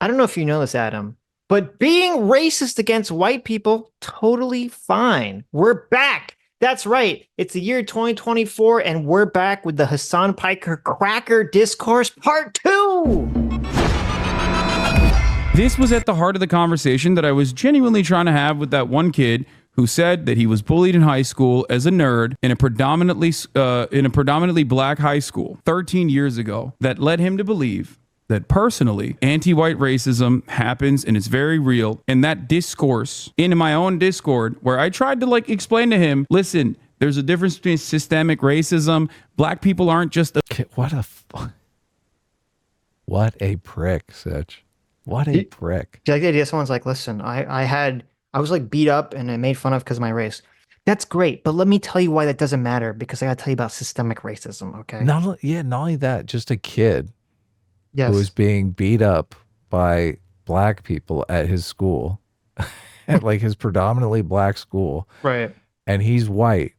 I don't know if you know this, Adam, but being racist against white people, totally fine. We're back. That's right. It's the year 2024, and we're back with the Hasan Piker Cracker Discourse Part 2. This was at the heart of the conversation that I was genuinely trying to have with that one kid who said that he was bullied in high school as a nerd in a predominantly black high school 13 years ago. That led him to believe that personally, anti-white racism happens and it's very real. And that discourse in my own Discord, where I tried to explain to him, listen, there's a difference between systemic racism. Black people aren't just what a prick, Sitch. What a prick. Do you like the idea? Someone's like, listen, I was like beat up and I made fun of because of my race. That's great, but let me tell you why that doesn't matter, because I gotta tell you about systemic racism, okay? Not only that, just a kid Yes. who was being beat up by black people at his school, at like his predominantly black school. Right. And he's white.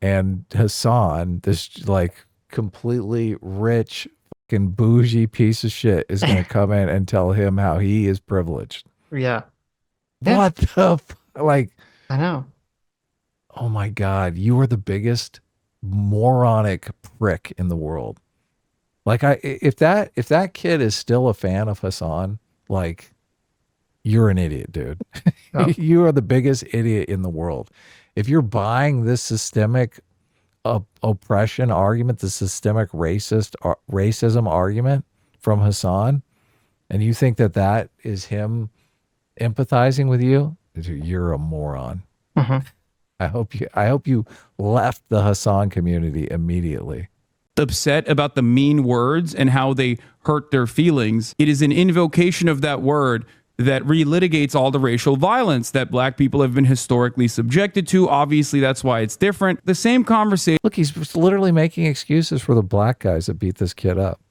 And Hasan, this like completely rich, fucking bougie piece of shit, is going to come in and tell him how he is privileged. Yeah. What the like? I know. Oh my God, you are the biggest moronic prick in the world. Like if that kid is still a fan of Hasan, like you're an idiot, dude. Oh. You are the biggest idiot in the world. If you're buying this systemic oppression argument, the systemic racism argument from Hasan, and you think that is him empathizing with you, you're a moron. Mm-hmm. I hope you left the Hasan community immediately. Upset about the mean words and how they hurt their feelings. It is an invocation of that word that relitigates all the racial violence that black people have been historically subjected to. Obviously, that's why it's different. The same conversation. Look, he's literally making excuses for the black guys that beat this kid up.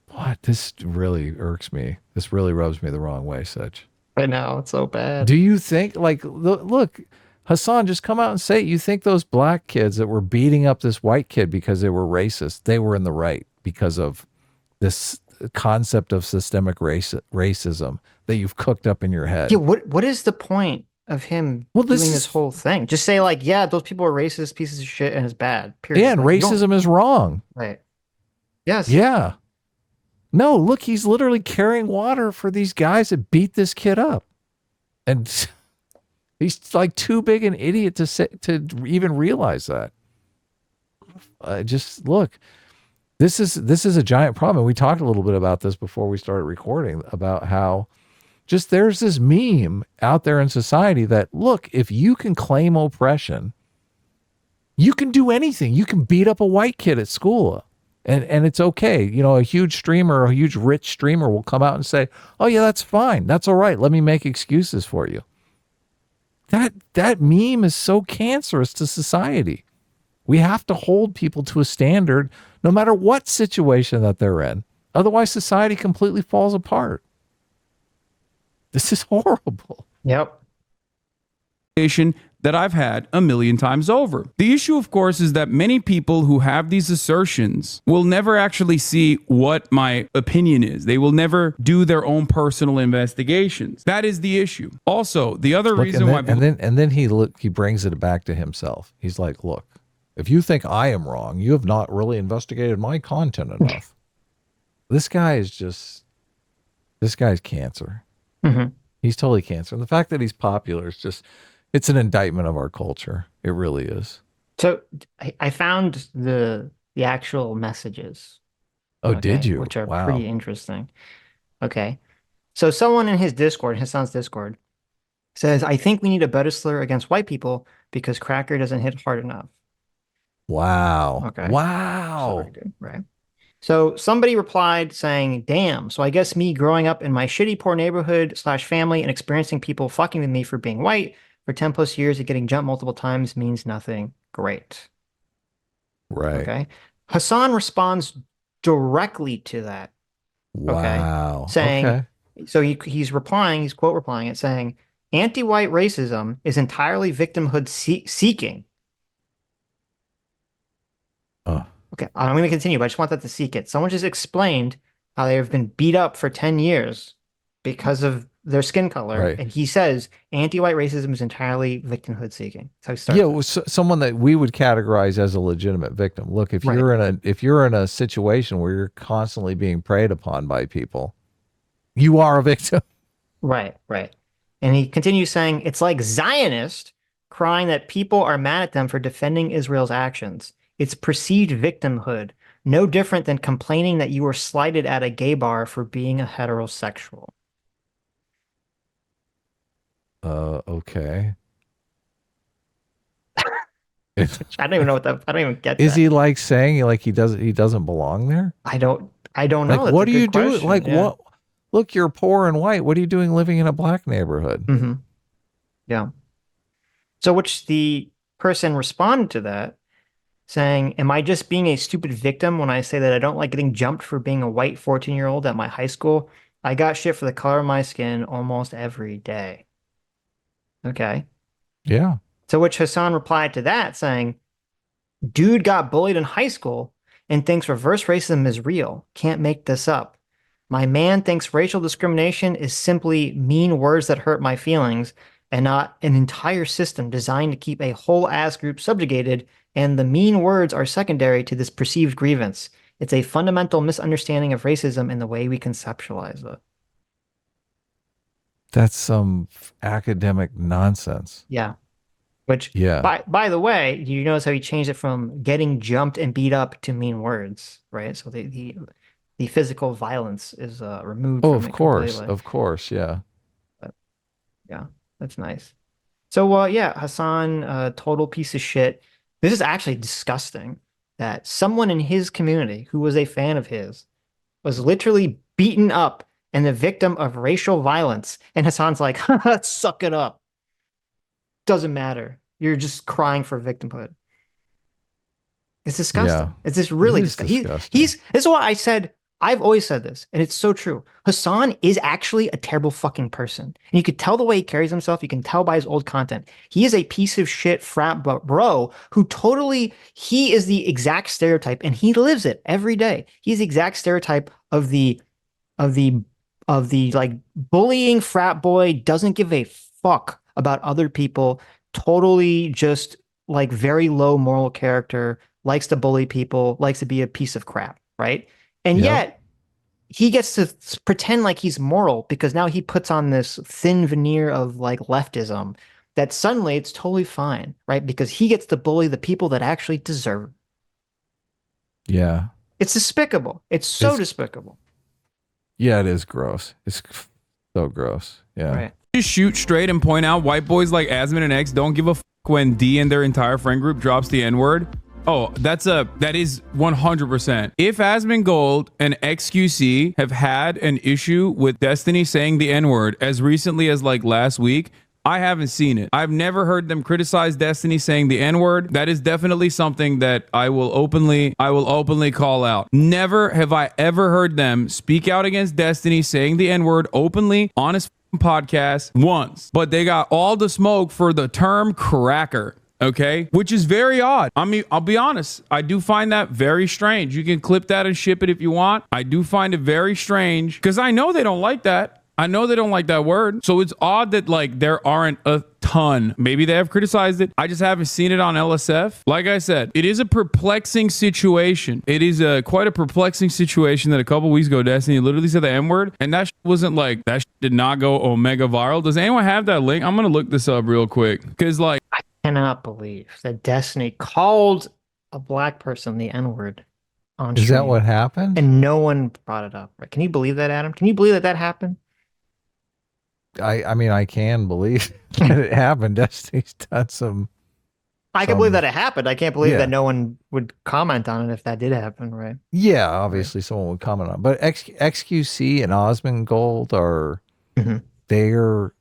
What? This really irks me. This really rubs me the wrong way, Sitch. I know, it's so bad. Do you think, like, look, Hasan, just come out and say it. You think those black kids that were beating up this white kid because they were racist, they were in the right because of this concept of systemic racism that you've cooked up in your head? Yeah, what is the point of him doing this whole thing? Just say like, yeah, those people are racist pieces of shit and it's bad. Period. Yeah, and like, racism is wrong. Right. Yes. Yeah. No, look, he's literally carrying water for these guys that beat this kid up. And he's like too big an idiot to even realize that. Just look, this is a giant problem. We talked a little bit about this before we started recording, about how just there's this meme out there in society that, look, if you can claim oppression, you can do anything. You can beat up a white kid at school. And it's okay. You know, a huge streamer, a huge rich streamer will come out and say, oh yeah, that's fine. That's all right. Let me make excuses for you. That meme is so cancerous to society. We have to hold people to a standard no matter what situation that they're in. Otherwise, society completely falls apart. This is horrible. Yep. That I've had a million times over. The issue, of course, is that many people who have these assertions will never actually see what my opinion is. They will never do their own personal investigations. That is the issue. Also, the other reason why... And then he brings it back to himself. He's like, look, if you think I am wrong, you have not really investigated my content enough. This guy's cancer. Mm-hmm. He's totally cancer. And the fact that he's popular is just... It's an indictment of our culture. It really is. So I found the actual messages. Oh, okay, did you? Which are pretty interesting. Okay. So someone in his Discord, Hasan's Discord, says, I think we need a better slur against white people because cracker doesn't hit hard enough. Wow. Okay. Wow. Sorry, dude. Right. So somebody replied saying, damn, so I guess me growing up in my shitty poor neighborhood / family and experiencing people fucking with me for being white for 10 plus years and getting jumped multiple times means nothing. Great. Right. Okay. Hasan responds directly to that. Wow. Okay. Saying, so he's quote replying it saying, anti-white racism is entirely victimhood seeking. Okay. I'm going to continue, but I just want that to seek it. Someone just explained how they have been beat up for 10 years because of their skin color. Right. And he says anti-white racism is entirely victimhood seeking. That's how he starts Yeah, it. someone that we would categorize as a legitimate victim. Look, Right. if you're in a situation where you're constantly being preyed upon by people, you are a victim. Right, right. And he continues saying it's like Zionist crying that people are mad at them for defending Israel's actions. It's perceived victimhood, no different than complaining that you were slighted at a gay bar for being a heterosexual. Okay. I don't even know what that, I don't even get Is that. he like saying like he doesn't belong there? I don't Like know. That's a what do good you do? question. Like Yeah. what? Look, you're poor and white. What are you doing living in a black neighborhood? Hmm. Yeah. So which the person responded to that saying, am I just being a stupid victim when I say that I don't like getting jumped for being a white 14-year-old at my high school? I got shit for the color of my skin almost every day. Okay. Yeah. To which Hasan replied to that saying, dude got bullied in high school and thinks reverse racism is real. Can't make this up. My man thinks racial discrimination is simply mean words that hurt my feelings and not an entire system designed to keep a whole ass group subjugated, and the mean words are secondary to this perceived grievance. It's a fundamental misunderstanding of racism in the way we conceptualize it. That's some academic nonsense. Yeah. Which, Yeah. by the way, you notice how he changed it from getting jumped and beat up to mean words, right? So the physical violence is removed Oh, from of it course. completely. Of course. Yeah. But yeah, that's nice. So yeah, Hasan, total piece of shit. This is actually disgusting that someone in his community who was a fan of his was literally beaten up and the victim of racial violence. And Hasan's like, suck it up. Doesn't matter. You're just crying for victimhood. It's Yeah. disgusting. It's just It really is disgusting. disgusting. This is why I said I've always said this, and it's so true. Hasan is actually a terrible fucking person. And you could tell the way he carries himself, you can tell by his old content. He is a piece of shit frat bro who totally he is the exact stereotype and he lives it every day. He's the exact stereotype of of the the like bullying frat boy, doesn't give a fuck about other people, totally just like very low moral character, likes to bully people, likes to be a piece of crap, right? And Yep. yet he gets to pretend like he's moral because now he puts on this thin veneer of like leftism that suddenly it's totally fine, right? Because he gets to bully the people that actually deserve it. Yeah. It's despicable. It's so It's despicable. yeah, it is gross. It's so gross. Yeah. Right. Just shoot straight and point out white boys like Asmon and X don't give a when D and their entire friend group drops the N-word. Oh, that is 100%. If Asmongold and XQC have had an issue with Destiny saying the N-word as recently as like last week, I haven't seen it. I've never heard them criticize Destiny saying the N-word. That is definitely something that I will openly call out. Never have I ever heard them speak out against Destiny saying the N-word openly on his podcast once. But they got all the smoke for the term cracker. Okay, which is very odd. I mean, I'll be honest. I do find that very strange. You can clip that and ship it if you want. I do find it very strange because I know they don't like that. I know they don't like that word. So it's odd that like there aren't a ton. Maybe they have criticized it. I just haven't seen it on LSF. Like I said, it is a perplexing situation. It is quite a perplexing situation that a couple weeks ago, Destiny literally said the M word. And that wasn't like, that did not go omega viral. Does anyone have that link? I'm going to look this up real quick. Because like, Cannot believe that Destiny called a black person the N-word on Is that stream what happened? and no one brought it up. Right? Can you believe that, Adam? Can you believe that that happened? I mean, I can believe that it happened. Destiny's done I can believe that it happened. I can't believe yeah. that no one would comment on it if that did happen, right? Yeah, obviously someone would comment on it. But XQC and Osmongold are they're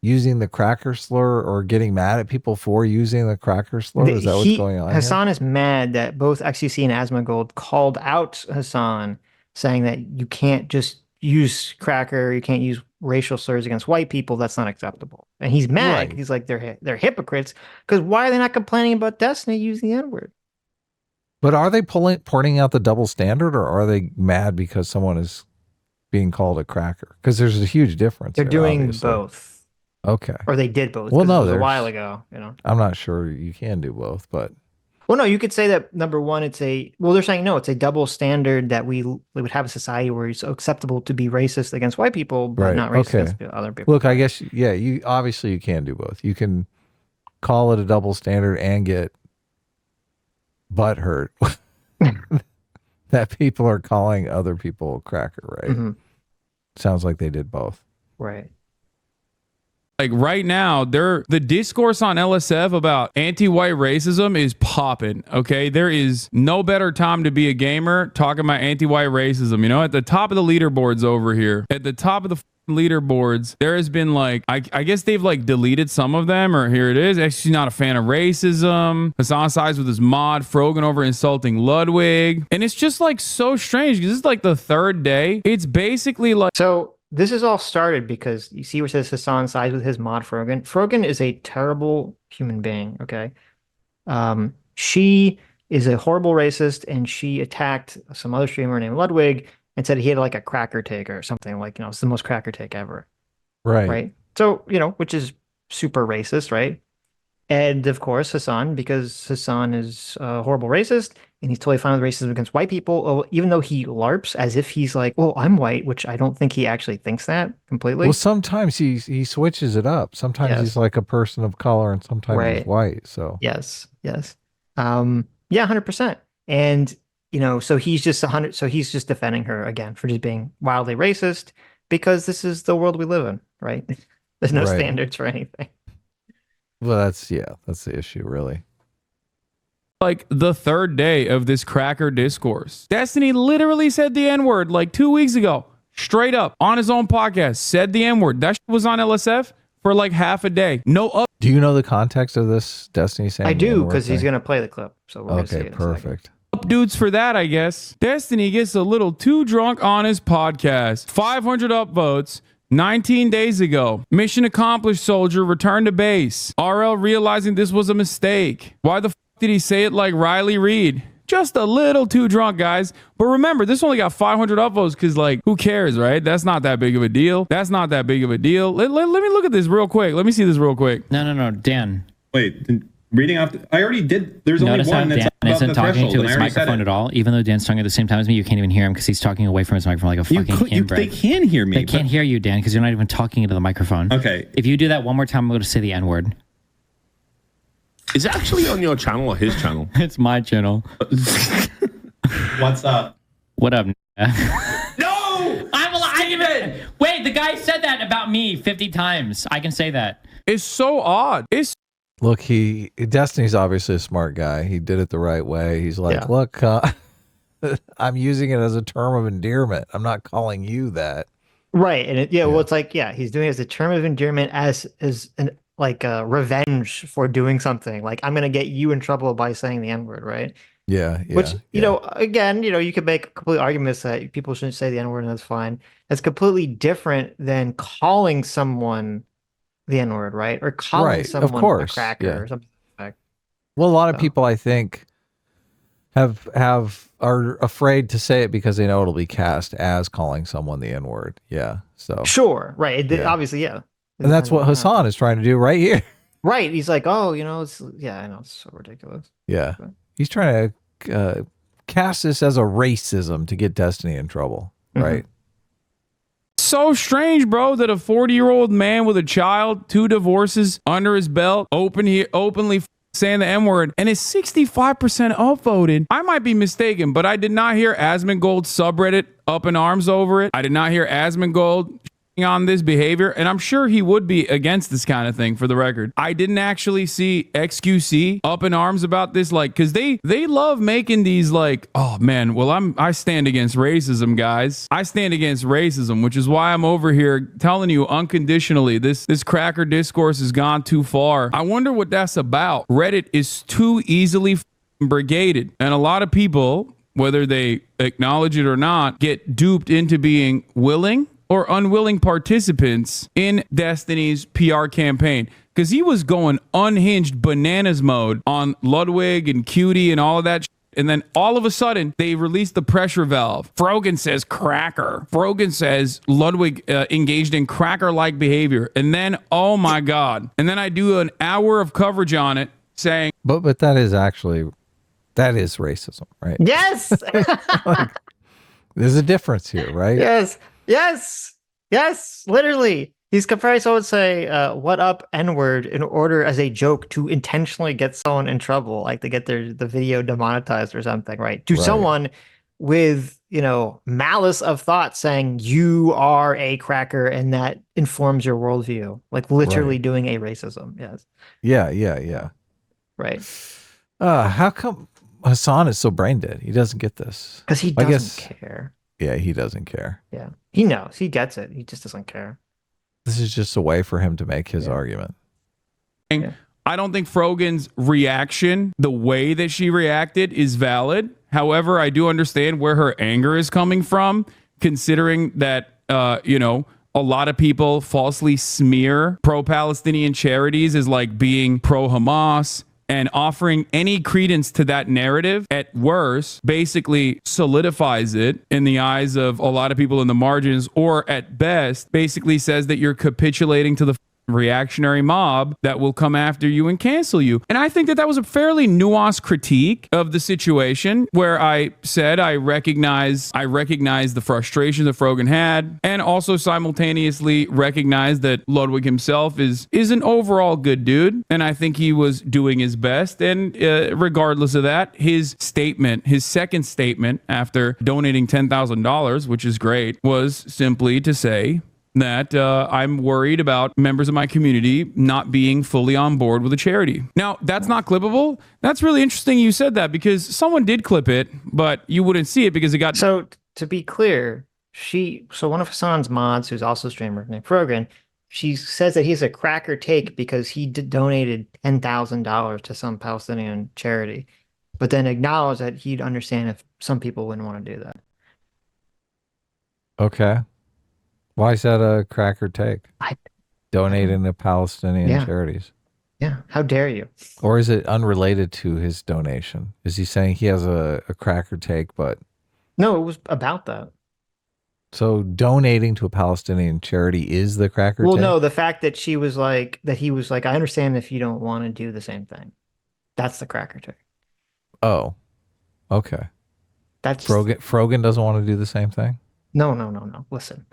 using the cracker slur or getting mad at people for using the cracker slur? Is that what's going on Hasan here? is mad that both XUC and Asmongold called out Hasan, saying that you can't just use cracker, you can't use racial slurs against white people. That's not acceptable. And he's mad. Right. He's like they're hypocrites because why are they not complaining about Destiny using the N-word? But are they pointing out the double standard, or are they mad because someone is being called a cracker? Because there's a huge difference. They're there, doing obviously. both, Okay. or they did both. Well, 'cause no, it was a there's- while ago. I'm not sure you can do both, but Well, no, you could say that number one, they're saying no, it's a double standard that we would have a society where it's acceptable to be racist against white people, but Right, not racist okay. against other people. look, I guess, yeah, you can do both. You can call it a double standard and get butt hurt that people are calling other people a cracker, right? Mhm. Sounds like they did both. Right. Like right now, the discourse on LSF about anti-white racism is popping. Okay, there is no better time to be a gamer talking about anti-white racism. You know, at the top of the leaderboards over here, at the top of the leaderboards, there has been like I guess they've like deleted some of them, or here it is. Actually, not a fan of racism. Hasan sides with his mod. Frogan over insulting Ludwig, and it's just like so strange because this is like the third day. It's basically like. So this is all started because you see where it says Hasan sides with his mod Frogan. Frogan is a terrible human being, okay? She is a horrible racist, and she attacked some other streamer named Ludwig and said he had like a cracker take or something, like, it's the most cracker take ever, Right. right? So, which is super racist, right? And of course, Hasan, because Hasan is a horrible racist and he's totally fine with racism against white people, even though he LARPs as if he's like, well, I'm white, which I don't think he actually thinks that completely. Well, sometimes he switches it up. Sometimes Yes. he's like a person of color, and sometimes he's Right. white. So Yes. Yeah, 100%. And, so he's just defending her again for just being wildly racist because this is the world we live in, right? There's no Right. standards for anything. well, that's the issue, really. Like the third day of this cracker discourse. Destiny literally said the N-word like 2 weeks ago, straight up on his own podcast, said the N-word. That shit was on LSF for like half a day. No up. Do you know the context of this Destiny saying? I the do, N-word because he's thing? going to play the clip. So we're going to see Okay, it in a second. perfect. Dudes for that, I guess. Destiny gets a little too drunk on his podcast. 500 upvotes 19 days ago. Mission accomplished, soldier. Return to base. RL realizing this was a mistake. Why the did he say it like Riley Reid? Just a little too drunk, guys. But remember, this only got 500 upvotes because, like, who cares, right? That's not that big of a deal. Let me look at this real quick. Let me see this real quick. No, Dan. Wait, reading off. I already did. There's only Notice how one that's Dan about isn't the talking threshold, to and I his already said microphone it. at all. Even though Dan's talking at the same time as me, you can't even hear him because he's talking away from his microphone like a fucking inbred. They can hear me. They can't hear you, Dan, because you're not even talking into the microphone. Okay. If you do that one more time, I'm going to say the N-word. Is it actually on your channel or his channel? It's my channel. What's up? What up? No! I'm alive! Wait, the guy said that about me 50 times. I can say that. It's so odd. It's Look, Destiny's obviously a smart guy. He did it the right way. He's like, Yeah. look, I'm using it as a term of endearment. I'm not calling you that. Right. And well, it's like, he's doing it as a term of endearment, as an revenge for doing something. Like, I'm going to get you in trouble by saying the N-word, right? Yeah. Which, again, you could make complete arguments that people shouldn't say the N-word and that's fine. That's completely different than calling someone the N-word, right? Or calling Right, of someone a course, cracker yeah. or something like that. Well, a lot of So. people, I think, are afraid to say it because they know it'll be cast as calling someone the N-word. Yeah. So, Sure. Right. Yeah. Obviously, yeah. and that's what Hasan is trying to do right here. Right. He's like, oh, I know, it's so ridiculous. Yeah. Okay. He's trying to cast this as a racism to get Destiny in trouble. Mhm. Right. so strange, bro, that a 40-year-old man with a child, 2 divorces under his belt, openly saying the N-word, and is 65% upvoted. I might be mistaken, but I did not hear Asmongold's subreddit up in arms over it. I did not hear Asmongold on this behavior, and I'm sure he would be against this kind of thing, for the record. I didn't actually see XQC up in arms about this, like, because they love making these like, oh man, well, I stand against racism, guys. I stand against racism, which is why I'm over here telling you unconditionally this cracker discourse has gone too far. I wonder what that's about. Reddit is too easily brigaded, and a lot of people, whether they acknowledge it or not, get duped into being willing or unwilling participants in Destiny's PR campaign, because he was going unhinged bananas mode on Ludwig and Cutie and all of that And then all of a sudden, they release the pressure valve. Frogan says cracker. Frogan says Ludwig engaged in cracker-like behavior. And then, oh my God. And then I do an hour of coverage on it saying, But that is racism, right? Yes. There's a difference here, right? Yes. Literally. He's comparing someone would say, what up N-word in order as a joke to intentionally get someone in trouble, like to get the video demonetized or something, right? To someone with, malice of thought saying you are a cracker and that informs your worldview, like literally doing a racism. Yes. Yeah. Right. How come Hasan is so brain dead? He doesn't get this. Because he doesn't care. Yeah, he doesn't care. Yeah. He knows. He gets it. He just doesn't care. This is just a way for him to make his argument. I don't think Frogan's reaction, the way that she reacted, is valid. However, I do understand where her anger is coming from, considering that, a lot of people falsely smear pro-Palestinian charities as like being pro-Hamas, and offering any credence to that narrative, at worst, basically solidifies it in the eyes of a lot of people in the margins, or at best, basically says that you're capitulating to the reactionary mob that will come after you and cancel you. And I think that was a fairly nuanced critique of the situation, where I said I recognize the frustration that Frogan had, and also simultaneously recognize that Ludwig himself is an overall good dude, and I think he was doing his best. And regardless of that, his second statement after donating $10,000, which is great, was simply to say that I'm worried about members of my community not being fully on board with a charity. Now, that's not clippable. That's really interesting you said that, because someone did clip it, but you wouldn't see it because it got... So, to be clear, one of Hasan's mods, who's also a streamer named Frogan, she says that he's a cracker take because he donated $10,000 to some Palestinian charity, but then acknowledged that he'd understand if some people wouldn't want to do that. Okay. Why is that a cracker take? Donating to Palestinian charities. Yeah. How dare you? Or is it unrelated to his donation? Is he saying he has a cracker take, but... No, it was about that. So donating to a Palestinian charity is the cracker take? Well, no, the fact that he was like, I understand if you don't want to do the same thing. That's the cracker take. Oh, okay. That's Frogan doesn't want to do the same thing? No. Listen.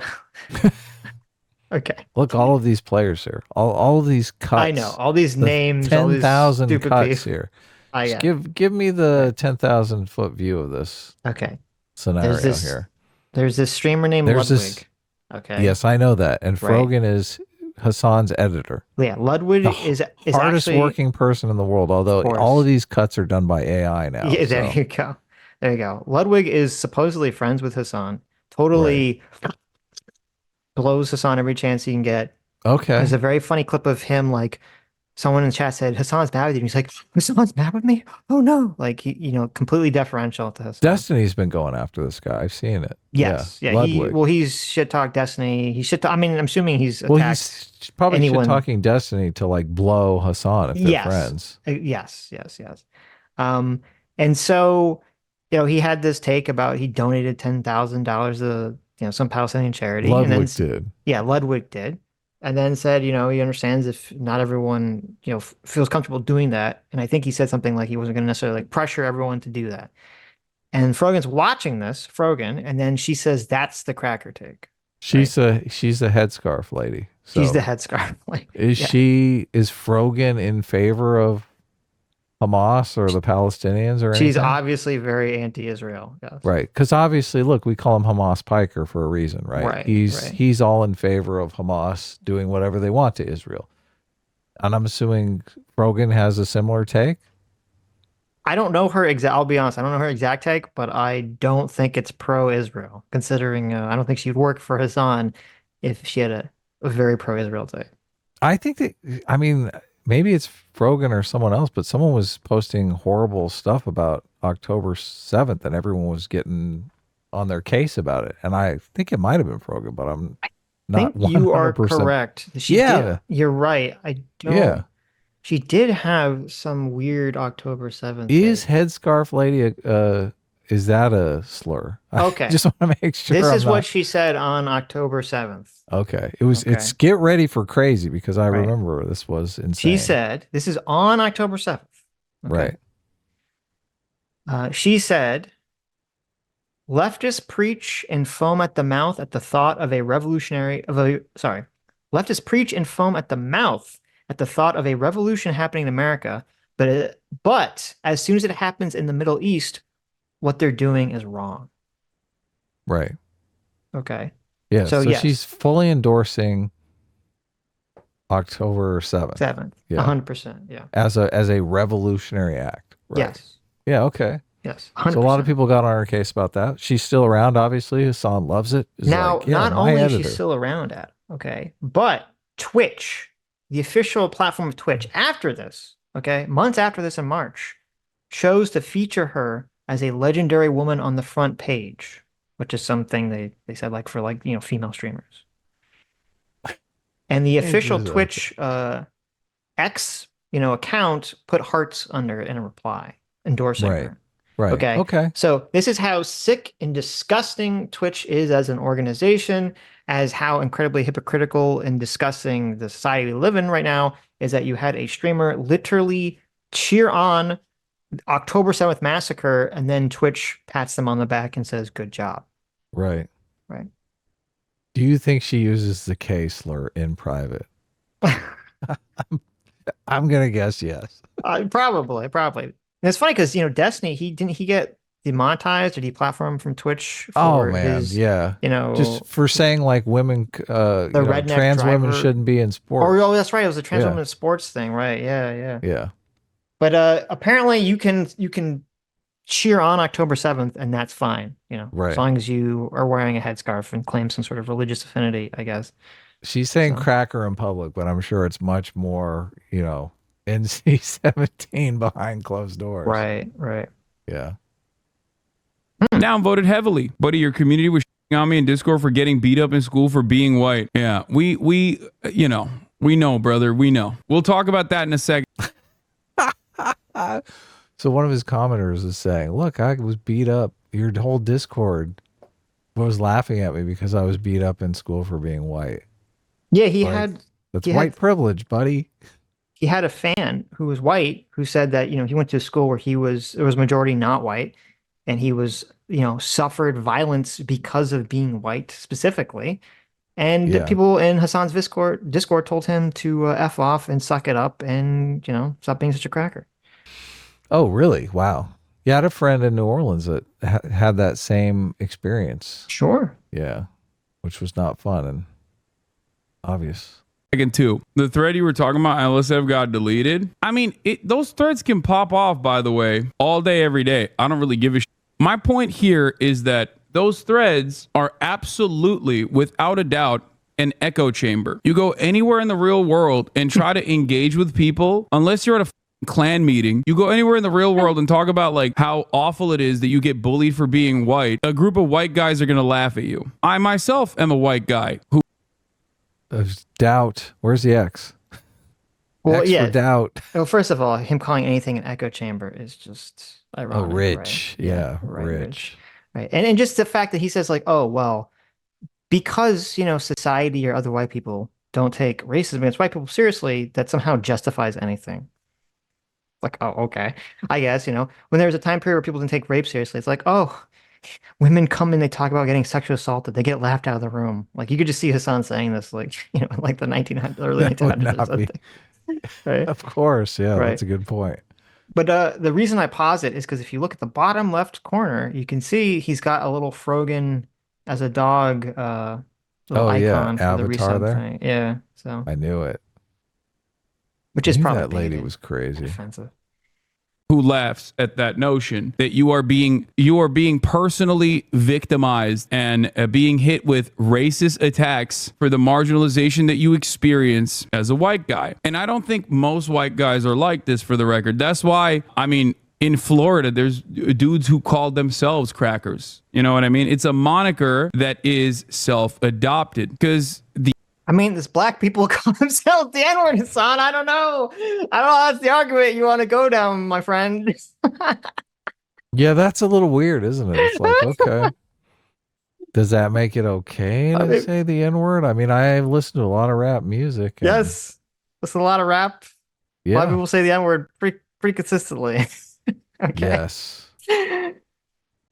Okay. Look, all of these players here, all of these cuts. I know all these names, 10,000 cuts here. Yeah. Give me the 10,000 foot view of this. Okay. Scenario here. There's this streamer named Ludwig. Okay. Yes, I know that, and Frogan is Hasan's editor. Yeah, Ludwig is hardest actually working person in the world. Although all of these cuts are done by AI now. Yeah, there you go. There you go. Ludwig is supposedly friends with Hasan. Totally blows Hasan every chance he can get. Okay. There's a very funny clip of him, like someone in the chat said, Hasan's mad with you. And he's like, Hasan's mad with me? Oh no. Like he, completely deferential to Hasan. Destiny's been going after this guy. I've seen it. Yes. Yeah. He's shit talked Destiny. I'm assuming he's attacked he's probably shit talking Destiny to like blow Hasan if they're friends. Yes. And so, he had this take about he donated $10,000 to some Palestinian charity. Ludwig did. Yeah, Ludwig did. And then said, he understands if not everyone, feels comfortable doing that. And I think he said something like he wasn't going to necessarily pressure everyone to do that. And Frogan's watching this, and then she says that's the cracker take. She's a headscarf lady. So she's the headscarf lady. Is Frogan in favor of Hamas or the Palestinians or anything? She's obviously very anti-Israel. Yes. Right. Because obviously, look, we call him Hamas Piker for a reason, right? Right. He's all in favor of Hamas doing whatever they want to Israel. And I'm assuming Frogan has a similar take? I don't know her I'll be honest, I don't know her exact take, but I don't think it's pro-Israel, considering I don't think she'd work for Hasan if she had a very pro-Israel take. I think that, maybe it's Frogan or someone else, but someone was posting horrible stuff about October 7th and everyone was getting on their case about it. And I think it might have been Frogan, but I'm not 100%. You are correct. You're right. I don't. Yeah. She did have some weird October 7th Is day. headscarf lady is that a slur? I Okay. just want to make sure This I'm is what not. she said on October 7th. Okay. It's Okay. get ready for crazy because I Right. remember this was She insane. said, this is on October 7th. Okay. Right. She said, leftists preach and foam at the mouth at the thought of a leftists preach and foam at the mouth at the thought of a revolution happening in America, but as soon as it happens in the Middle East, what they're doing is wrong. Right. Okay. Yeah. So So yes, she's fully endorsing October 7th. 7th, Yeah. 100%. Yeah. As a revolutionary act. Right. Yes. Yeah, okay. Yes. So a lot of 100%. people got on her case about that. She's still around, obviously. Hasan loves it. Is Now, like, yeah, not my only is editor. she still around at, okay, but Twitch, the official platform of Twitch, after this, okay, months after this in March, chose to feature her as a legendary woman on the front page, which is something they said like for like, female streamers. And the official Twitch X, account put hearts under it in a reply endorsing Right. her. Right. Okay. Okay. So this is how sick and disgusting Twitch is as an organization, as how incredibly hypocritical and disgusting the society we live in right now is that you had a streamer literally cheer on October 7th massacre, and then Twitch pats them on the back and says, good job. Right. Right. Do you think she uses the K slur in private? I'm gonna guess yes. Probably. And it's funny because, Destiny, he get demonetized or deplatformed from Twitch Oh for man, his, yeah. Just for saying like women, redneck trans women driver. shouldn't be in sports. Oh, that's right. It was a trans Yeah. woman sports thing, right? Yeah. Yeah. But apparently you can cheer on October 7th and that's fine, Right. as long as you are wearing a headscarf and claim some sort of religious affinity, I guess. She's saying So. cracker in public, but I'm sure it's much more, NC-17 behind closed doors. Right. Yeah. Downvoted heavily. Buddy, your community was on me in Discord for getting beat up in school for being white. Yeah, we know, brother. We know. We'll talk about that in a second. So one of his commenters is saying, look, I was beat up. Your whole Discord was laughing at me because I was beat up in school for being white. Yeah, That's white privilege, buddy. he had a fan who was white who said that, he went to a school where there was majority not white, and he was, suffered violence because of being white specifically. And Yeah. people in Hasan's Discord told him to F off and suck it up and, stop being such a cracker. Oh, really? Wow. Yeah, I had a friend in New Orleans that had that same experience. Sure. Yeah, which was not fun and obvious. Second too. The thread you were talking about, LSF got deleted. I mean, those threads can pop off, by the way, all day, every day. I don't really give a shit. My point here is that those threads are absolutely, without a doubt, an echo chamber. You go anywhere in the real world and try to engage with people, unless you're at a clan meeting, you go anywhere in the real world and talk about like how awful it is that you get bullied for being white. A group of white guys are going to laugh at you. I myself am a white guy who There's doubt. Where's the X? Well, X yeah. for doubt. Well, first of all, him calling anything an echo chamber is just ironic. Oh, rich. Right? Yeah, right, rich. Right. And just the fact that he says like, oh, well, because, society or other white people don't take racism against white people seriously, that somehow justifies anything. Like, oh, okay. I guess, when there was a time period where people didn't take rape seriously, it's like, oh, women come in, they talk about getting sexually assaulted, they get laughed out of the room. Like you could just see Hasan saying this, like, in like the 1900s, early That would 1900s or not be- something. Right. Of course. Yeah, Right. that's a good point. But the reason I pause it is because if you look at the bottom left corner, you can see he's got a little Frogan as a dog little Oh, yeah, icon for the avatar resub there. thing. Yeah. So I knew it. which is I knew probably that lady baited, was crazy. offensive. who laughs at that notion that you are being personally victimized and being hit with racist attacks for the marginalization that you experience as a white guy. And I don't think most white guys are like this, for the record. That's why, I mean, in Florida, there's dudes who call themselves crackers. You know what I mean? It's a moniker that is self-adopted because I mean, this black people call themselves the N-word, Hasan. I don't know. I don't know. That's the argument you want to go down, my friend. Yeah, that's a little weird, isn't it? It's like, okay. Does that make it okay I to mean, say the N-word? I mean, I listen to a lot of rap music and yes. That's a lot of rap. A lot of yeah, people say the N-word pretty consistently. Okay. yes.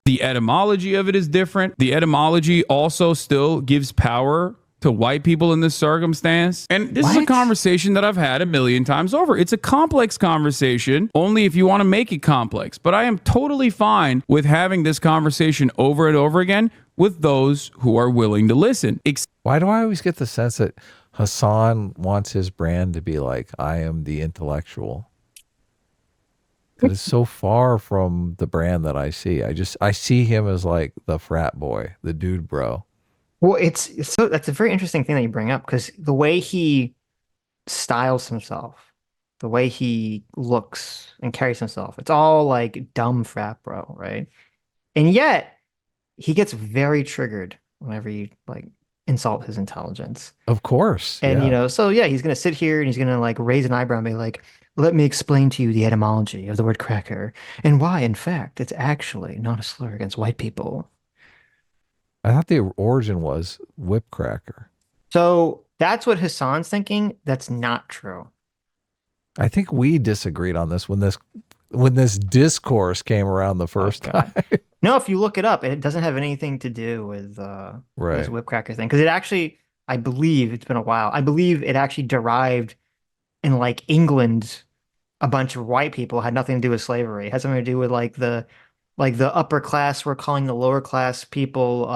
The etymology of it is different. The etymology also still gives power to white people in this circumstance. And this is a What? conversation that I've had a million times over. It's a complex conversation, only if you want to make it complex. But I am totally fine with having this conversation over and over again with those who are willing to listen. Why do I always get the sense that Hasan wants his brand to be like, I am the intellectual? That is so far from the brand that I see. I see him as like the frat boy, the dude bro. Well, it's so that's a very interesting thing that you bring up because the way he styles himself, the way he looks and carries himself, it's all like dumb frat bro, right? And yet he gets very triggered whenever you like insult his intelligence. Of course. And Yeah. so yeah, he's gonna sit here and he's gonna like raise an eyebrow and be like, let me explain to you the etymology of the word cracker and why, in fact, it's actually not a slur against white people. I thought the origin was whip cracker. So that's what Hassan's thinking. That's not true. I think we disagreed on this when this discourse came around the first God. time. No, if you look it up, it doesn't have anything to do with this Right. whip cracker thing. Because it actually, I believe it's been a while. I believe it actually derived in like England. A bunch of white people had nothing to do with slavery. It had something to do with like the upper class were calling the lower class people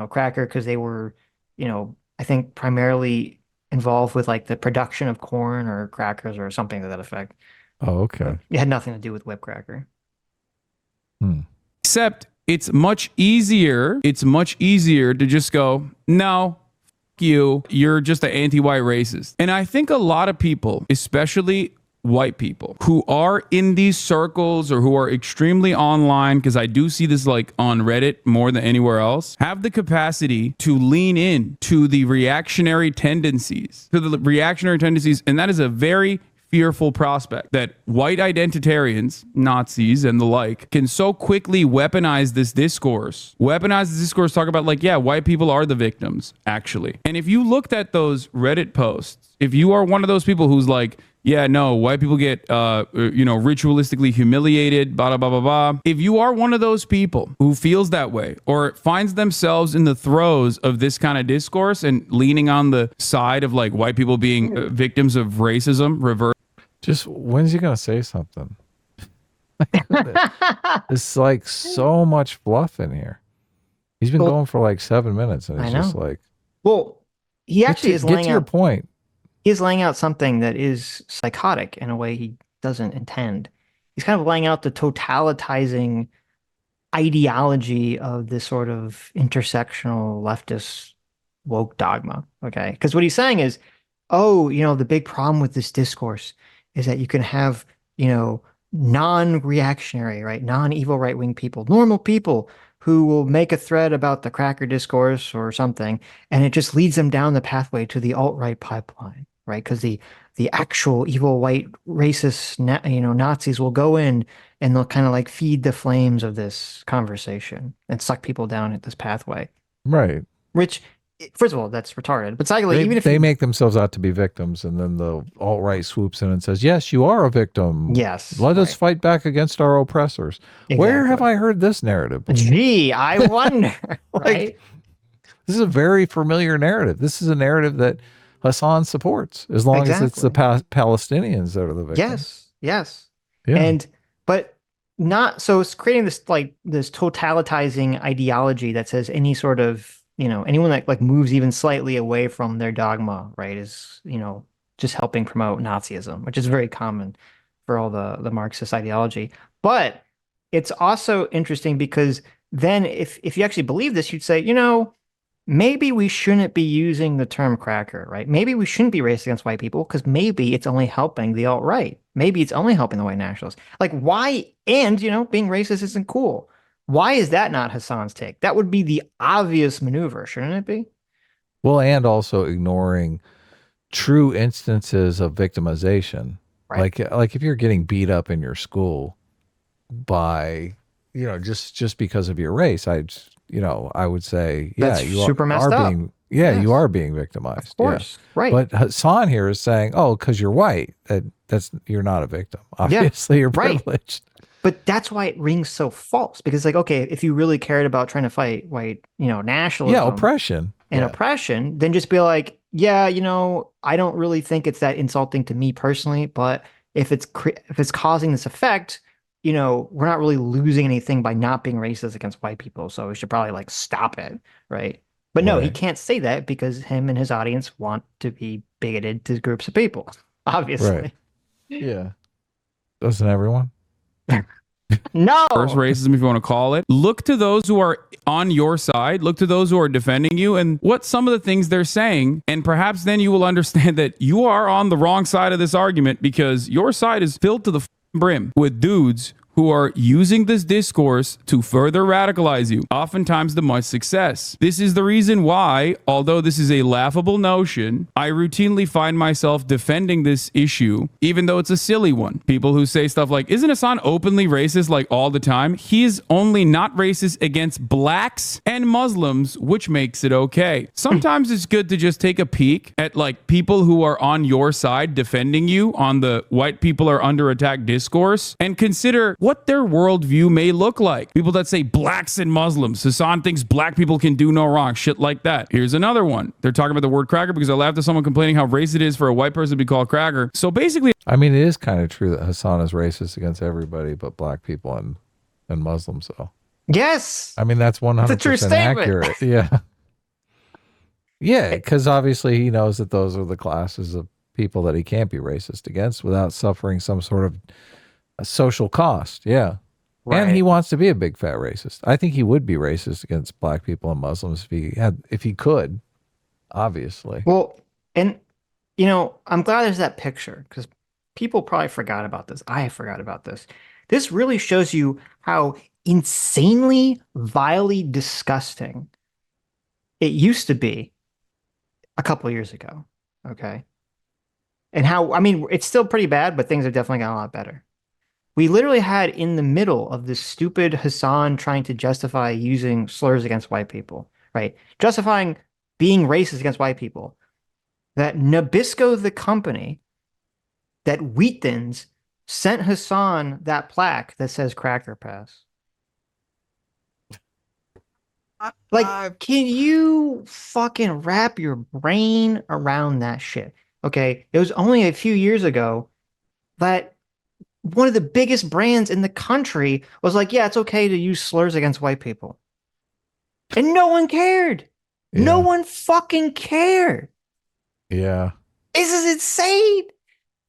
cracker because they were, I think primarily involved with like the production of corn or crackers or something to that effect. Oh, okay. It had nothing to do with whip cracker. Except it's much easier. It's much easier to just go, no, f- you. You're just an anti-white racist. And I think a lot of people, especially white people who are in these circles or who are extremely online, because I do see this like on Reddit more than anywhere else, have the capacity to lean in to the reactionary tendencies, and that is a very fearful prospect that white identitarians, Nazis and the like, can so quickly weaponize this discourse, talk about like, yeah, white people are the victims, actually. And if you looked at those Reddit posts, if you are one of those people who's like, yeah, no, white people get, ritualistically humiliated, blah, blah, blah, blah. If you are one of those people who feels that way or finds themselves in the throes of this kind of discourse and leaning on the side of like white people being victims of racism, reverse. Just when's he gonna say something? It's like so much fluff in here. He's been going for like 7 minutes, and it's just like, Well, he actually is get laying to your out point. he's laying out something that is psychotic in a way he doesn't intend. He's kind of laying out the totalitizing ideology of this sort of intersectional leftist woke dogma. Okay. Because what he's saying is, oh, the big problem with this discourse is that you can have, non-reactionary, right? Non-evil right-wing people, normal people who will make a thread about the cracker discourse or something, and it just leads them down the pathway to the alt-right pipeline, right? Because the actual evil white racist Nazis will go in and they'll kind of like feed the flames of this conversation and suck people down at this pathway. Right. Which, first of all, that's retarded. But secondly, They, even if they make themselves out to be victims, and then the alt-right swoops in and says, yes, you are a victim. Yes, Let us right. fight back against our oppressors. Where have I heard this narrative before? Gee, I wonder, right? This is a very familiar narrative. This is a narrative that Hasan supports, as long as it's the Palestinians that are the victims. Yes. Yeah. But not so it's creating this like this totalitizing ideology that says any sort of anyone that like moves even slightly away from their dogma, right, is just helping promote Nazism, which is very common for all the Marxist ideology. But it's also interesting because then if you actually believe this, you'd say, maybe we shouldn't be using the term cracker, right? Maybe we shouldn't be racist against white people because maybe it's only helping the alt-right. Maybe it's only helping the white nationalists. Like why? And, being racist isn't cool. Why is that not Hasan's take? That would be the obvious maneuver, shouldn't it be? Well, and also ignoring true instances of victimization. Right. Like if you're getting beat up in your school by, just because of your race, I would say, yeah, That's you super messed are up. being, Yes. you are being victimized. Of course. Right. But Hasan here is saying, oh, because you're white, you're not a victim. Obviously, you're right. privileged. But that's why it rings so false, because like, okay, if you really cared about trying to fight white, nationalism Yeah, oppression. and Yeah. oppression, then just be like, yeah, I don't really think it's that insulting to me personally, but if it's causing this effect, we're not really losing anything by not being racist against white people, so we should probably like stop it, right? But no, he Right. can't say that because him and his audience want to be bigoted to groups of people, Right. obviously. Yeah. Doesn't everyone? No. First racism, if you want to call it. Look to those who are on your side. Look to those who are defending you and what some of the things they're saying. And perhaps then you will understand that you are on the wrong side of this argument because your side is filled to the brim with dudes who are using this discourse to further radicalize you, oftentimes to much success. This is the reason why, although this is a laughable notion, I routinely find myself defending this issue, even though it's a silly one. People who say stuff like, isn't Hasan openly racist like all the time? He is only not racist against blacks and Muslims, which makes it okay. Sometimes it's good to just take a peek at like people who are on your side defending you on the white people are under attack discourse and consider what their worldview may look like. People that say blacks and Muslims. Hasan thinks black people can do no wrong. Shit like that. Here's another one. They're talking about the word cracker because I laughed at someone complaining how racist it is for a white person to be called cracker. So basically, I mean, it is kind of true that Hasan is racist against everybody but black people and Muslims, though. Yes. I mean, that's 100% a true statement. accurate. Yeah. Yeah, because obviously he knows that those are the classes of people that he can't be racist against without suffering some sort of a social cost. Yeah. Right. And he wants to be a big fat racist. I think he would be racist against black people and Muslims if he could, obviously. Well, and I'm glad there's that picture because people probably forgot about this. I forgot about this. This really shows you how insanely, vilely disgusting it used to be a couple of years ago. Okay. And how, I mean, it's still pretty bad, but things have definitely gotten a lot better. We literally had in the middle of this stupid Hasan trying to justify using slurs against white people, right? Justifying being racist against white people. That Nabisco, the company, that Wheat Thins sent Hasan that plaque that says Cracker Pass. Like, can you fucking wrap your brain around that shit? Okay, it was only a few years ago that one of the biggest brands in the country was like, yeah, it's okay to use slurs against white people. And no one cared. Yeah. No one fucking cared. Yeah. This is insane.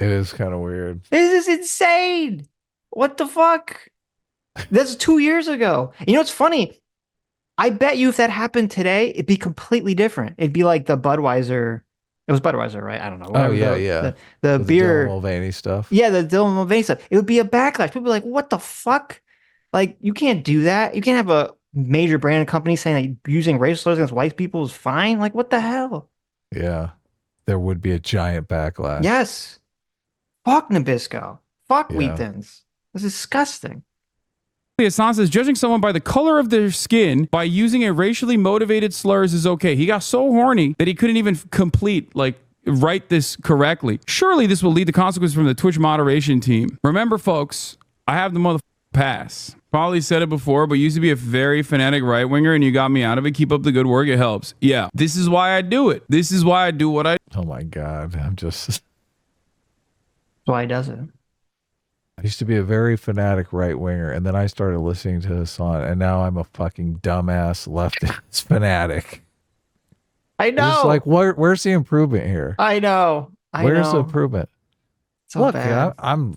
It is kind of weird. This is insane. What the fuck? That's 2 years ago. You know what's funny? I bet you if that happened today, it'd be completely different. It'd be like the Budweiser. It was Budweiser, right? I don't know. Oh, yeah. The With beer. The Dylan Mulvaney stuff. Yeah, the Dylan Mulvaney stuff. It would be a backlash. People would be like, what the fuck? Like, you can't do that. You can't have a major brand company saying that using racial slurs against white people is fine. Like, what the hell? Yeah. There would be a giant backlash. Yes. Fuck Nabisco. Fuck Yeah. Wheat Thins. It's disgusting. Hasan says judging someone by the color of their skin by using a racially motivated slurs is okay. He got so horny that he couldn't even write this correctly. Surely this will lead to consequences from the Twitch moderation team. Remember, folks, I have the mother pass. Probably said it before, but used to be a very fanatic right winger, and you got me out of it. Keep up the good work. It helps. Yeah, this is why I do it. This is why I do what I. Oh my God. I'm just. That's why he does it. I used to be a very fanatic right winger, and then I started listening to Hasan, and now I'm a fucking dumbass leftist fanatic. I know. It's like, where's the improvement here? I know. Where's the improvement? So look, bad. I'm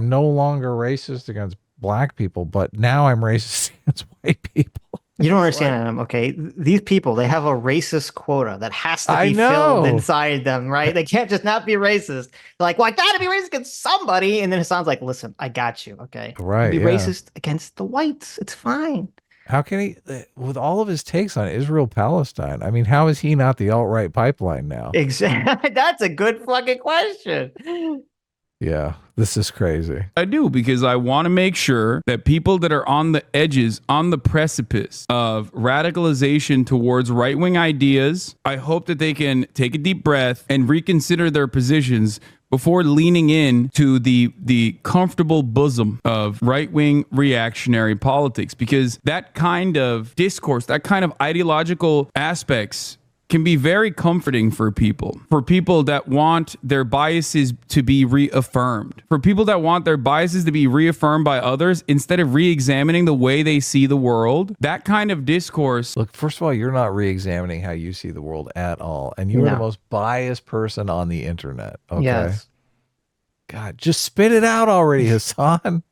no longer racist against black people, but now I'm racist against white people. You don't understand, Adam, okay? These people, they have a racist quota that has to I be know. filled inside them, right? They can't just not be racist. They're like, well, I gotta be racist against somebody. And then Hasan's like, listen, I got you, okay? Right, Be yeah. racist against the whites. It's fine. How can he, with all of his takes on Israel Palestine? I mean, how is he not the alt-right pipeline now? Exactly. That's a good fucking question. Yeah, this is crazy. I do, because I want to make sure that people that are on the edges, on the precipice of radicalization towards right-wing ideas, I hope that they can take a deep breath and reconsider their positions before leaning in to the comfortable bosom of right-wing reactionary politics, because that kind of discourse, that kind of ideological aspects can be very comforting for people that want their biases to be reaffirmed, for people that want their biases to be reaffirmed by others instead of re-examining the way they see the world. That kind of discourse. Look, first of all, you're not re-examining how you see the world at all. And you are the most biased person on the internet. Okay. Yes. God, just spit it out already, Hasan.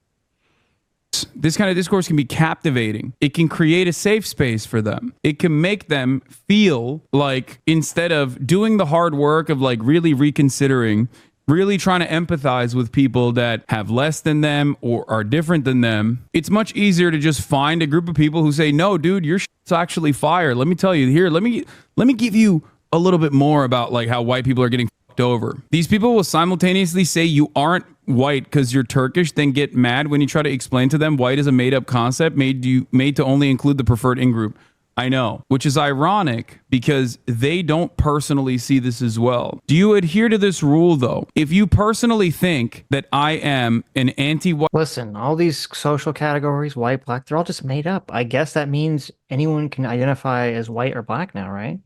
This kind of discourse can be captivating. It can create a safe space for them. It can make them feel like, instead of doing the hard work of like really reconsidering, really trying to empathize with people that have less than them or are different than them, it's much easier to just find a group of people who say, no, dude, your shit's actually fire. Let me tell you here. Let me give you a little bit more about like how white people are getting fucked over. These people will simultaneously say you aren't white because you're Turkish, then get mad when you try to explain to them white is a made-up concept made to only include the preferred in-group. I know, which is ironic because they don't personally see this as well. Do you adhere to this rule, though? If you personally think that I am an anti-white... Listen, all these social categories, white, black, they're all just made up. I guess that means anyone can identify as white or black now, right?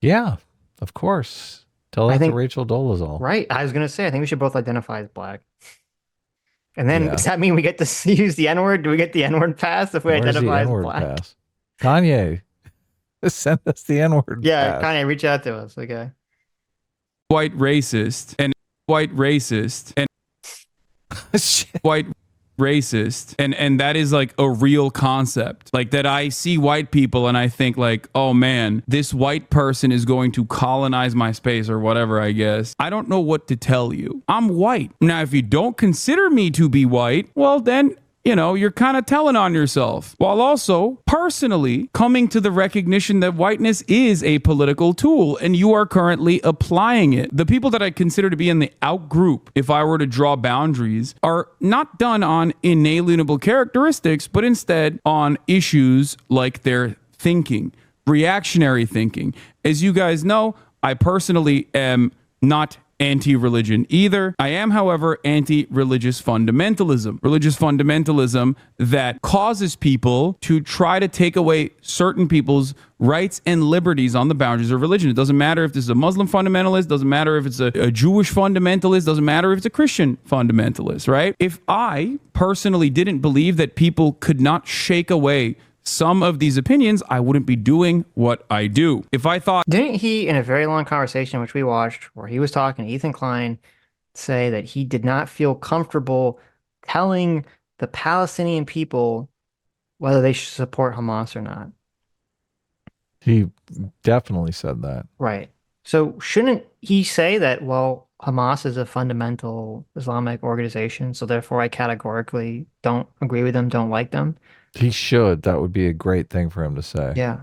Yeah, of course. Tell that to Rachel Dolezal. Right. I was going to say, I think we should both identify as black. And then does that mean we get to use the N-word? Do we get the N-word pass if we identify as black? Pass? Kanye, send us the N-word pass. Kanye, reach out to us. Okay. White racist and white racist and white racist, and that is like a real concept, like that I see white people and I think like, oh man, this white person is going to colonize my space or whatever. I guess I don't know what to tell you. I'm white. Now if you don't consider me to be white, well then, you know, you're kind of telling on yourself, while also personally coming to the recognition that whiteness is a political tool and you are currently applying it. The people that I consider to be in the out group, if I were to draw boundaries, are not done on inalienable characteristics, but instead on issues like their thinking, reactionary thinking. As you guys know, I personally am not anti-religion either. I am, however, anti-religious fundamentalism. Religious fundamentalism that causes people to try to take away certain people's rights and liberties on the boundaries of religion. It doesn't matter if this is a Muslim fundamentalist, doesn't matter if it's a Jewish fundamentalist, doesn't matter if it's a Christian fundamentalist, right? If I personally didn't believe that people could not shake away some of these opinions, I wouldn't be doing what I do. If I thought... Didn't he, in a very long conversation, which we watched, where he was talking to Ethan Klein, say that he did not feel comfortable telling the Palestinian people whether they should support Hamas or not? He definitely said that. Right. So shouldn't he say that, well, Hamas is a fundamental Islamic organization, so therefore I categorically don't agree with them, don't like them? He should. That would be a great thing for him to say. Yeah.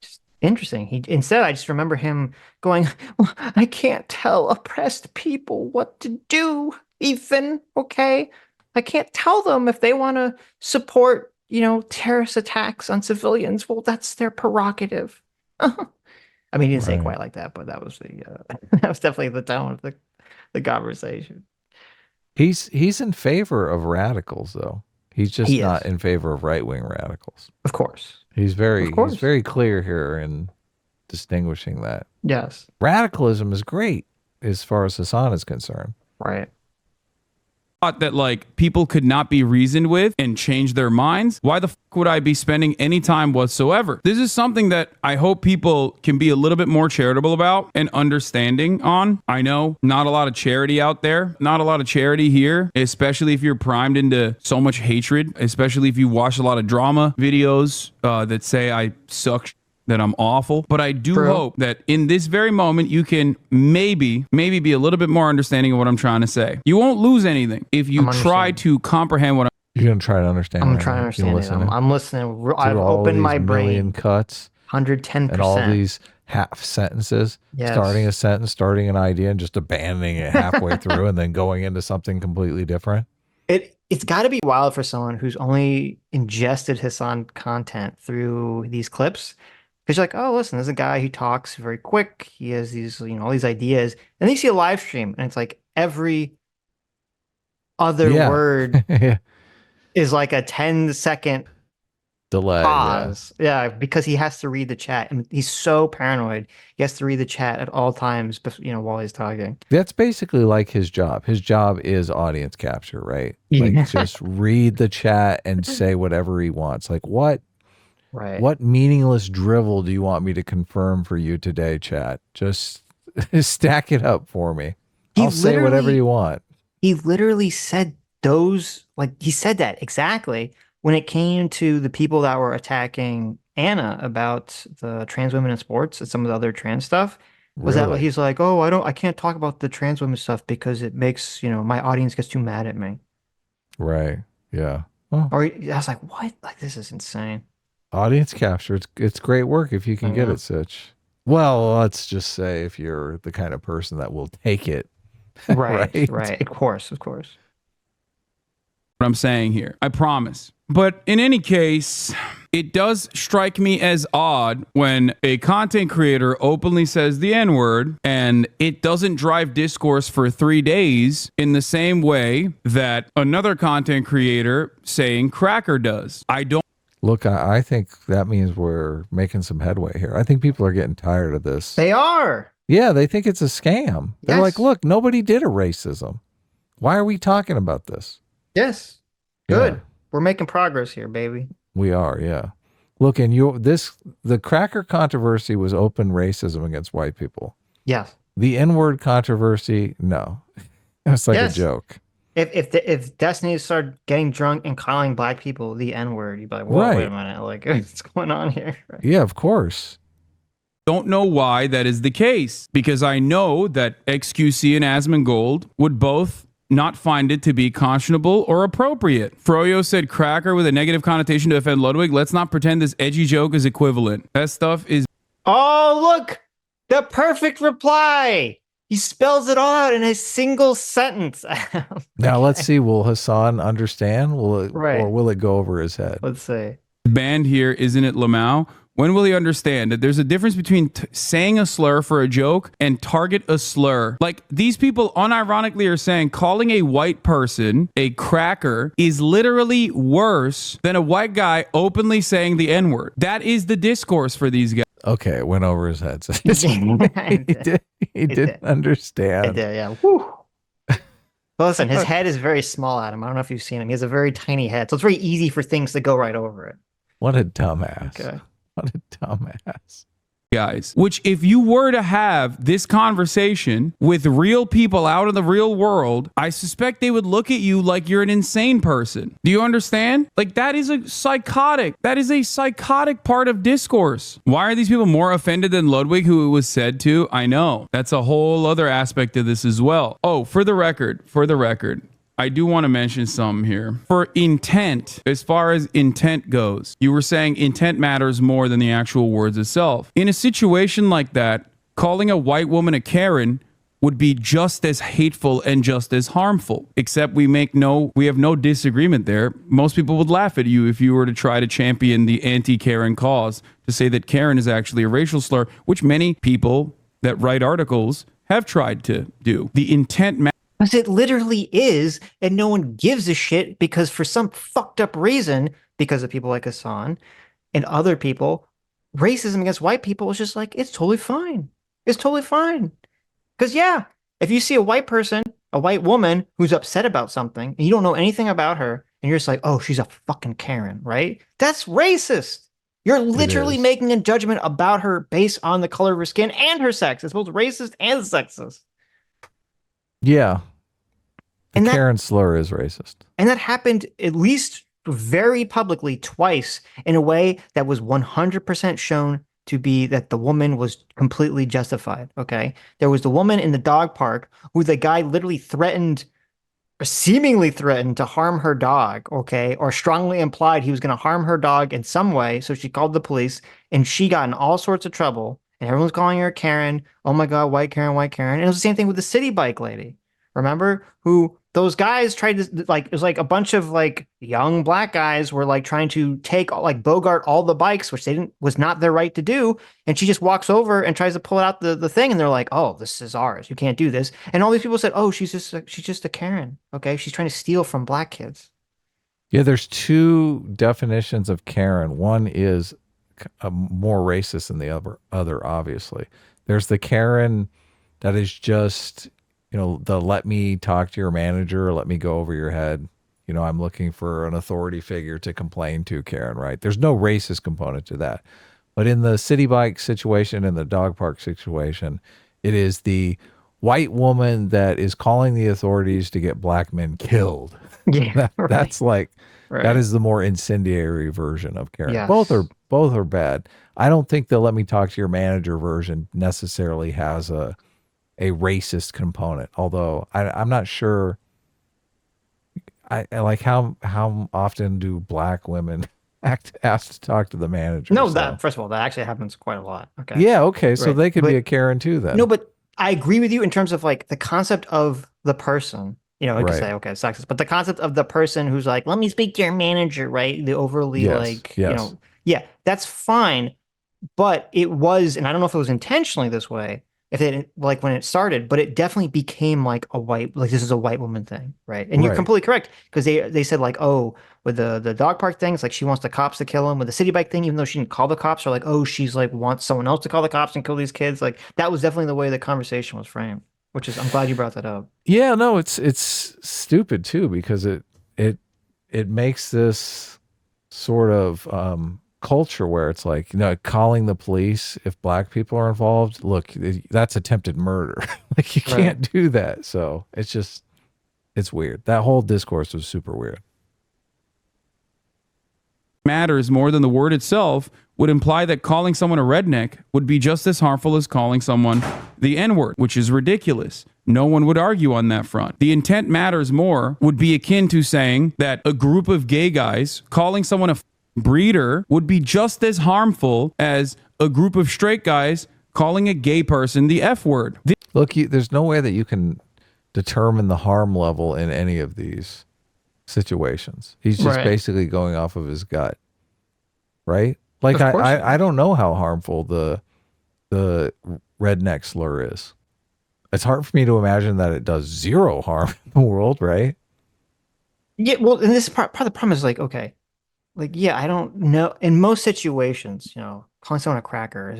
Just interesting. Instead, I just remember him going, well, I can't tell oppressed people what to do, Ethan, okay? I can't tell them if they want to support, terrorist attacks on civilians. Well, that's their prerogative. I mean, he didn't say it quite like that, but that was that was definitely the tone of the conversation. He's in favor of radicals, though. He's just not in favor of right-wing radicals. Of course. He's very clear here in distinguishing that. Yes. Radicalism is great as far as Hasan is concerned. Right. That like people could not be reasoned with and change their minds, why the fuck would I be spending any time whatsoever? This is something that I hope people can be a little bit more charitable about and understanding on. I know not a lot of charity out there, not a lot of charity here, especially if you're primed into so much hatred, especially if you watch a lot of drama videos that say I suck, that I'm awful. But I do hope that in this very moment, you can maybe be a little bit more understanding of what I'm trying to say. You won't lose anything if you try to comprehend what You're gonna try to understand. I'm right trying to now? understand it. Listening I'm listening. I've through all opened these my million brain cuts 110%. and all these half sentences, Yes. starting a sentence, starting an idea, and just abandoning it halfway through, and then going into something completely different. It's got to be wild for someone who's only ingested Hasan content through these clips. Because you're like, oh, listen, there's a guy who talks very quick. He has these, all these ideas. And then you see a live stream, and it's like every other Yeah. word Yeah. is like a 10-second Delay. pause. Yeah, because he has to read the chat. And he's so paranoid. He has to read the chat at all times, while he's talking. That's basically like his job. His job is audience capture, right? Yeah. Like just read the chat and say whatever he wants. Like what Right. what meaningless drivel do you want me to confirm for you today, chat? Just stack it up for me. I'll say whatever you want. He literally said he said that exactly when it came to the people that were attacking Anna about the trans women in sports and some of the other trans stuff. Was that Really? he's like, oh, I can't talk about the trans women stuff because it makes, my audience gets too mad at me. Right. Yeah. Well, Or I was like, what? Like, this is insane. audience capture. It's great work if you can get Yeah. it, Sitch. Well, let's just say if you're the kind of person that will take it. Right, Right. right. Of course, of course. What I'm saying here. I promise. But in any case, it does strike me as odd when a content creator openly says the N-word and it doesn't drive discourse for 3 days in the same way that another content creator saying cracker does. I don't Look, I think that means we're making some headway here. I think people are getting tired of this. They are. Yeah, they think it's a scam. They're Yes. like, look, nobody did a racism. Why are we talking about this? Yes. Good. Yeah. We're making progress here, baby. We are, yeah. Look, and the cracker controversy was open racism against white people. Yes. The N-word controversy, no. It's like Yes. a joke. If Destiny started getting drunk and calling black people the N-word, you'd be like, whoa, wait a Right. minute. Like, what's going on here? Right. Yeah, of course. know why that is the case because I know that XQC and Asmongold would both not find it to be conscionable or appropriate. Froyo said cracker with a negative connotation to offend Ludwig. Let's not pretend this edgy joke is equivalent. That stuff is Oh, look, the perfect reply. He spells it all out in a single sentence. Now let's see, will Hasan understand? Right. Or will it go over his head? Let's see. banned here, isn't it, Lamau? When will he understand that there's a difference between saying a slur for a joke and target a slur? Like, these people unironically are saying calling a white person a cracker is literally worse than a white guy openly saying the N-word. That is the discourse for these guys. Okay, it went over his head. he It didn't did. understand. did, yeah. Whew. But listen, his head is very small, Adam. I don't know if you've seen him. He has a very tiny head, so it's very easy for things to go right over it. What a dumbass. Okay. What a dumbass. Guys, which if you were to have this conversation with real people out in the real world, I suspect they would look at you like you're an insane person. Do you understand? Like, that is a psychotic part of discourse. Why are these people more offended than Ludwig, who it was said to? I know. That's a whole other aspect of this as well. Oh, for the record, I do want to mention something here. For intent, as far as intent goes, you were saying intent matters more than the actual words itself. In a situation like that, calling a white woman a Karen would be just as hateful and just as harmful. Except we have no disagreement there. Most people would laugh at you if you were to try to champion the anti-Karen cause, to say that Karen is actually a racial slur, which many people that write articles have tried to do. The intent matters. Because it literally is, and no one gives a shit because for some fucked up reason, because of people like Hasan and other people, racism against white people is just like, it's totally fine. It's totally fine. Because yeah, if you see a white person, a white woman who's upset about something, and you don't know anything about her, and you're just like, oh, she's a fucking Karen, right? That's racist. You're literally is. making a judgment about her based on the color of her skin and her sex. It's both racist and sexist. Yeah. The And that- Karen slur is racist. And that happened at least very publicly twice in a way that was 100% shown to be that the woman was completely justified. Okay. There was the woman in the dog park who the guy literally threatened seemingly threatened to harm her dog, okay, or strongly implied he was going to harm her dog in some way. So she called the police and she got in all sorts of trouble. And everyone's calling her Karen. Oh my God, white Karen, white Karen. And it was the same thing with the city bike lady. Remember who those guys tried to like, it was like a bunch of like young black guys were like trying to take like Bogart all the bikes, which they didn't, was not their right to do. And she just walks over and tries to pull out the thing. And they're like, oh, this is ours. You can't do this. And all these people said, oh, she's just a Karen. Okay. She's trying to steal from black kids. Yeah, there's two definitions of Karen. One is more racist than the other, obviously. There's the Karen that is just, the let me talk to your manager, let me go over your head. I'm looking for an authority figure to complain to, Karen, right? There's no racist component to that. But in the city bike situation and the dog park situation, it is the white woman that is calling the authorities to get black men killed. Yeah. That's like, right. That is the more incendiary version of Karen. Yes. Both are bad. I don't think the let me talk to your manager version necessarily has a racist component, although I'm not sure. I like how often do black women asked to talk to the manager? No, that first of all, that actually happens quite a lot. Okay. Yeah, okay. So Right. they could be a Karen too then. No, but I agree with you in terms of like the concept of the person. You could Right. say, okay, sexist, but the concept of the person who's like, let me speak to your manager, right? The overly Yes. yeah, that's fine. But it was, and I don't know if it was intentionally this way, if it like when it started, but it definitely became like this is a white woman thing, right? And you're Right. completely correct because they said like, oh, with the dog park thing, it's like she wants the cops to kill him. With the city bike thing, even though she didn't call the cops, or like, oh, she's like wants someone else to call the cops and kill these kids. Like that was definitely the way the conversation was framed, which is I'm glad you brought that up. Yeah, no, it's stupid too because it makes this sort of culture where it's like, calling the police if black people are involved. Look, that's attempted murder. Like you can't do that. So it's weird. That whole discourse was super weird. Matters more than the word itself would imply that calling someone a redneck would be just as harmful as calling someone the N-word, which is ridiculous. No one would argue on that front. The intent matters more would be akin to saying that a group of gay guys calling someone a breeder would be just as harmful as a group of straight guys calling a gay person the F word. Look, there's no way that you can determine the harm level in any of these situations. He's just basically going off of his gut, right? Like I don't know how harmful the redneck slur is. It's hard for me to imagine that it does zero harm in the world, right? Yeah, well, and this part of the problem is like, okay, like, yeah, I don't know. In most situations, calling someone a cracker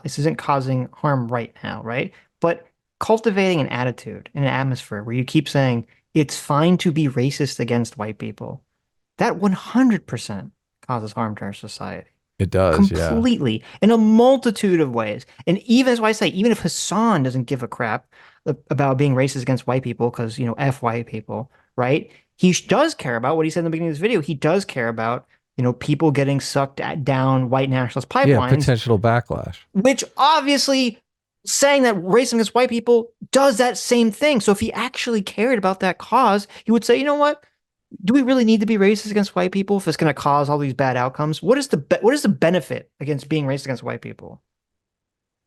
isn't causing harm right now, right? But cultivating an attitude and an atmosphere where you keep saying it's fine to be racist against white people, that 100% causes harm to our society. It does, completely, in a multitude of ways. And even as I say, even if Hasan doesn't give a crap about being racist against white people, because F white people, right? He does care about what he said in the beginning of this video. He does care about people getting sucked down white nationalist pipelines. Yeah, potential backlash. Which obviously saying that racism against white people does that same thing. So if he actually cared about that cause, he would say, you know what? Do we really need to be racist against white people if it's going to cause all these bad outcomes? What is the benefit against being racist against white people?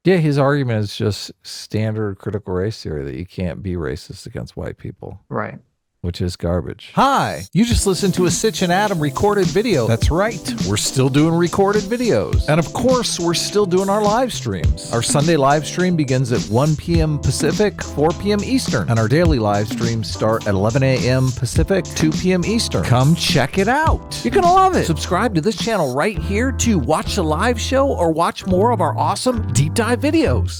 Yeah, his argument is just standard critical race theory that you can't be racist against white people. Right. Which is garbage. Hi, you just listened to a Sitch and Adam recorded video. That's right, we're still doing recorded videos. And of course, we're still doing our live streams. Our Sunday live stream begins at 1 p.m. Pacific, 4 p.m. Eastern. And our daily live streams start at 11 a.m. Pacific, 2 p.m. Eastern. Come check it out. You're gonna love it. Subscribe to this channel right here to watch the live show or watch more of our awesome deep dive videos.